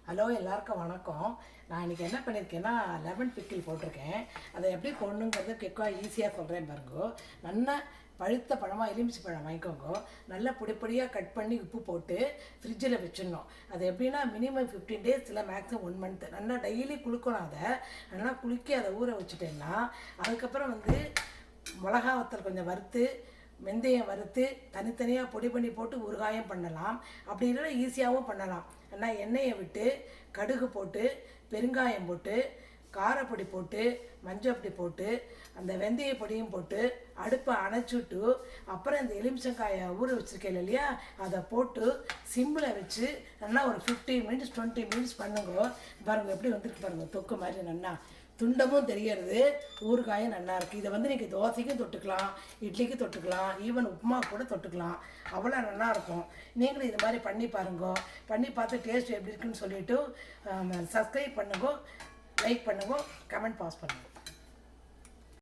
Hello எல்லாருக்கும் வணக்கம். நான் இன்றைக்கி என்ன பண்ணியிருக்கேன்னா லெமன் பிக்கிள் போட்டிருக்கேன். அதை எப்படி போடணுங்கிறது கேட்க ஈஸியாக சொல்கிறேன் பாருங்கோ. நல்லா பழுத்த பழமாக எலுமிச்சி பழம் வாங்கிக்கோங்க. நல்லா பொடிப்பொடியாக கட் பண்ணி உப்பு போட்டு ஃப்ரிட்ஜில் வச்சிடணும். அது எப்படின்னா மினிமம் 15 days இல்லை மேக்ஸிமம் 1 month நல்லா டெய்லி குளுக்கணும். அதை நல்லா குலுக்கி அதை ஊற வச்சுட்டேன்னா அதுக்கப்புறம் மிளகா வத்தல் கொஞ்சம் வறுத்து வெந்தயம் வறுத்து தனித்தனியாக பொடி பண்ணி போட்டு ஊறுகாயம் பண்ணலாம். அப்படி இல்லைன்னா ஈஸியாகவும் பண்ணலாம். ஆனால் எண்ணெயை விட்டு கடுகு போட்டு பெருங்காயம் போட்டு காரப்பொடி போட்டு மஞ்சப்பொடி போட்டு அந்த வெந்தய பொடியும் போட்டு அடுப்பை அணைச்சிட்டு அப்புறம் இந்த எலுமிச்சங்காயை ஊற வச்சுருக்கேன் இல்லையா அதை போட்டு சிம்மில் வச்சு நல்லா ஒரு 15 minutes 20 minutes பண்ணுங்க. பாருங்கள் எப்படி வந்துருக்கு பாருங்கள், தொக்கு மாதிரி நல்லா துண்டமும் தெரியறது, ஊறுகாயும் நல்லா இருக்குது. இதை நீங்கள் தோசைக்கும் தொட்டுக்கலாம், இட்லிக்கும் தொட்டுக்கலாம், ஈவன் உப்புமா கூட தொட்டுக்கலாம். அவ்வளோ நல்லாயிருக்கும். நீங்களும் இது மாதிரி பண்ணி பாருங்க. பண்ணி பார்த்து டேஸ்ட் எப்படி இருக்குன்னு சொல்லிவிட்டு சப்ஸ்கிரைப் பண்ணுங்க, லைக் பண்ணுங்க, கமெண்ட் பாஸ் பண்ணுங்க.